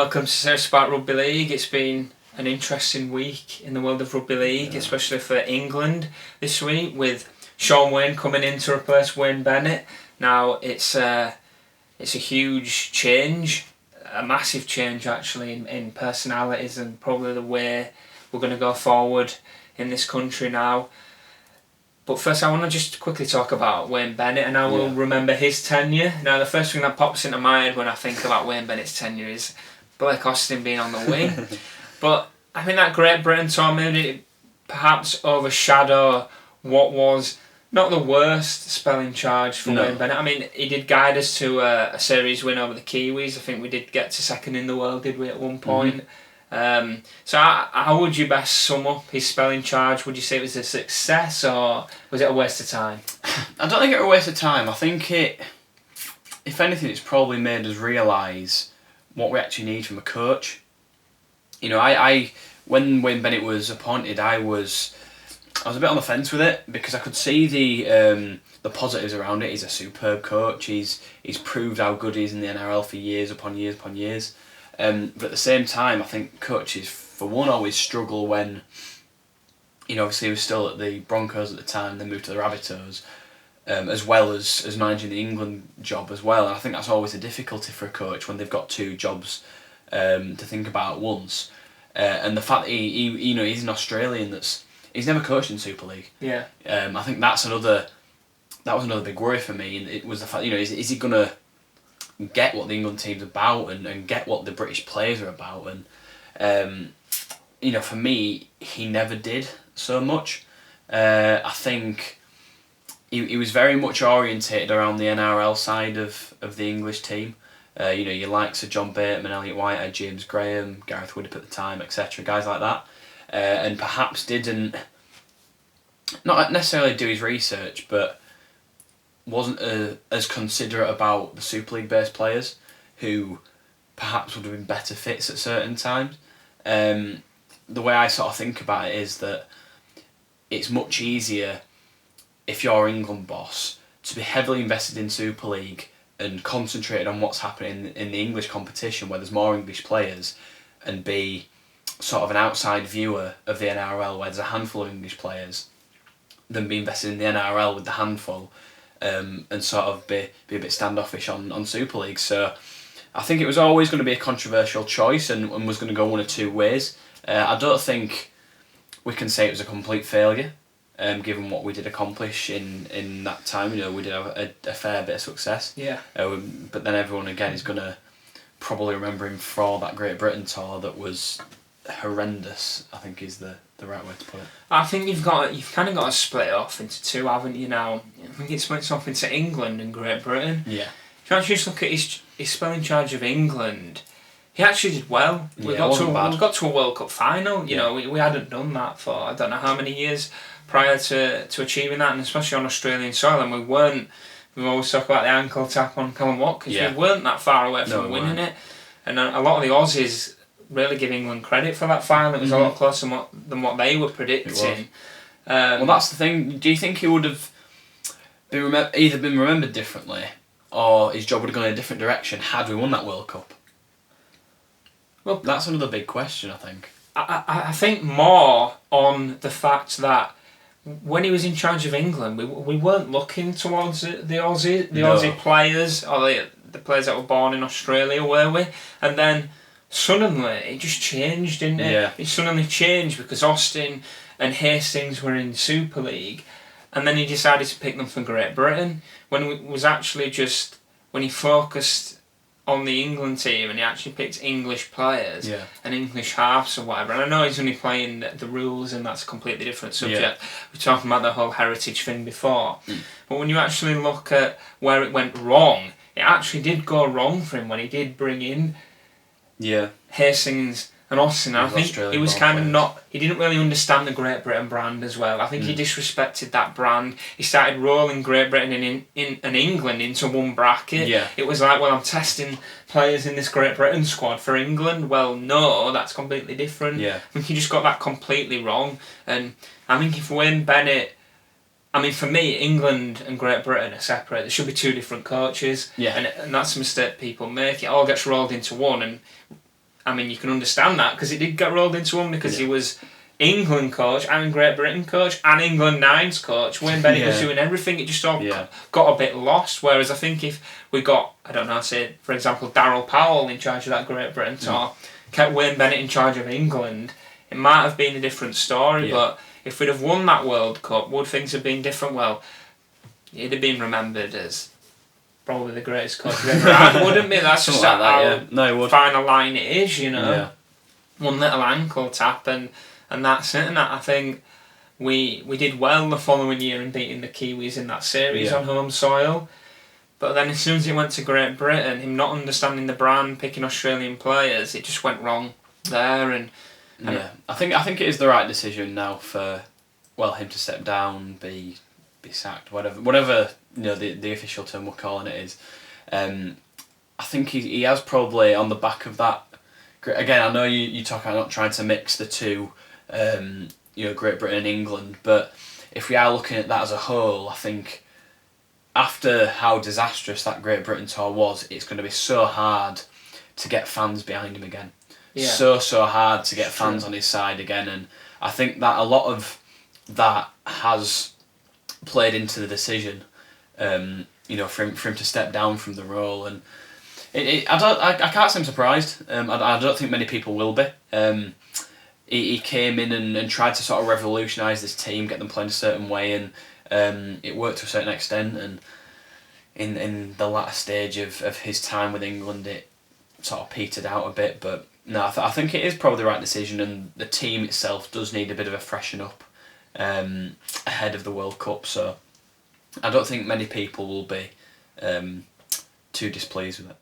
welcome to Sarah Spark Rugby League. It's been an interesting week in the world of rugby league, especially for England this week, with Sean Wayne coming in to replace Wayne Bennett. Now it's a huge change, a massive change actually in personalities and probably the way we're going to go forward in this country now. But first I want to just quickly talk about Wayne Bennett, and I will remember his tenure. Now the first thing that pops into my head when I think about Wayne Bennett's tenure is Blake Austin being on the wing. But I think that Great Britain tour made it perhaps overshadow what was not the worst spell in charge for Wayne Bennett. I mean, he did guide us to a series win over the Kiwis. I think we did get to second in the world, did we, at one point? So how would you best sum up his spell in charge? Would you say it was a success or was it a waste of time? I don't think it was a waste of time. I think if anything, it's probably made us realise what we actually need from a coach. You know, I when Wayne Bennett was appointed, I was a bit on the fence with it because I could see the positives around it. He's a superb coach. He's proved how good he is in the NRL for years upon years upon years. But at the same time, I think coaches, for one, always struggle when, you know, obviously he was still at the Broncos at the time, then moved to the Rabbitohs, as well as managing the England job as well. And I think that's always a difficulty for a coach when they've got two jobs to think about at once. And the fact that he you know, he's an Australian he's never coached in Super League. Yeah. I think that was another big worry for me, and it was the fact, you know, is he gonna get what the England team's about and get what the British players are about, and you know, for me, he never did so much. I think he was very much orientated around the NRL side of the English team. You know, your likes of John Bateman, Elliot Whitehead, James Graham, Gareth Widdop at the time, etc., guys like that, and perhaps didn't not necessarily do his research, but wasn't as considerate about the Super League based players who perhaps would have been better fits at certain times. The way I sort of think about it is that it's much easier if you're England boss to be heavily invested in Super League and concentrated on what's happening in the English competition where there's more English players, and be sort of an outside viewer of the NRL where there's a handful of English players, than be invested in the NRL with the handful. And sort of be a bit standoffish on Super League. So I think it was always going to be a controversial choice and was going to go one of two ways. I don't think we can say it was a complete failure, given what we did accomplish in that time. You know, we did have a fair bit of success. Yeah. But then everyone again is going to probably remember him for that Great Britain tour that was horrendous, I think is the right way to put it. I think you've kind of got to split it off into two, haven't you now? I think it splits off into England and Great Britain. Yeah. If you actually just look at his spell in charge of England, he actually did well. We got to a World Cup final. You know, we hadn't done that for I don't know how many years prior to achieving that, and especially on Australian soil. And we always talk about the ankle tap on Callum Watkins. We weren't that far away from winning it. And a lot of the Aussies really give England credit for that final. It was a lot closer than what they were predicting. Well, that's the thing. Do you think he would have either been remembered differently, or his job would have gone in a different direction had we won that World Cup? Well, that's another big question, I think. I think more on the fact that when he was in charge of England, we weren't looking towards the Aussie players or the players that were born in Australia, were we? And then suddenly it just changed, didn't it? Yeah. It suddenly changed because Austin and Hastings were in Super League, and then he decided to pick them for Great Britain when it was actually just when he focused on the England team and he actually picked English players and English halves or whatever. And I know he's only playing the rules and that's a completely different subject. We're talking about the whole heritage thing before. But when you actually look at where it went wrong, it actually did go wrong for him when he did bring in Hastings and Austin. I think he was kind of he didn't really understand the Great Britain brand as well. I think he disrespected that brand. He started rolling Great Britain and England into one bracket. Yeah. It was like, well, I'm testing players in this Great Britain squad for England. Well, no, that's completely different. Yeah. I think he just got that completely wrong. And I think if Wayne Bennett, I mean, for me, England and Great Britain are separate. There should be two different coaches. Yeah. And that's a mistake people make. It all gets rolled into one. And I mean, you can understand that because it did get rolled into one because he was England coach and Great Britain coach and England Nines coach. Wayne Bennett was doing everything. It just all got a bit lost. Whereas I think if we got, I don't know, say for example Darryl Powell in charge of that Great Britain tour, kept Wayne Bennett in charge of England, it might have been a different story. But if we'd have won that World Cup, would things have been different? Well, he'd have been remembered as probably the greatest coach we've ever had, wouldn't it? That's just like how no, final line it is, you know. One little ankle tap and that's it. And I think we did well the following year in beating the Kiwis in that series on home soil. But then as soon as it went to Great Britain, him not understanding the brand, picking Australian players, it just went wrong there. And I think it is the right decision now for him to step down, be sacked, whatever the official term we're calling it is. I think he has probably on the back of that. Again, I know you talk about not trying to mix the two, Great Britain and England, but if we are looking at that as a whole, I think after how disastrous that Great Britain tour was, it's going to be so hard to get fans behind him again. Yeah. So hard to get fans on his side again, and I think that a lot of that has played into the decision, for him to step down from the role, and I can't say I'm surprised. I don't think many people will be. He came in and tried to sort of revolutionise this team, get them playing a certain way, and it worked to a certain extent. And in the latter stage of his time with England, it sort of petered out a bit. But no, I think it is probably the right decision, and the team itself does need a bit of a freshen up ahead of the World Cup. So I don't think many people will be too displeased with it.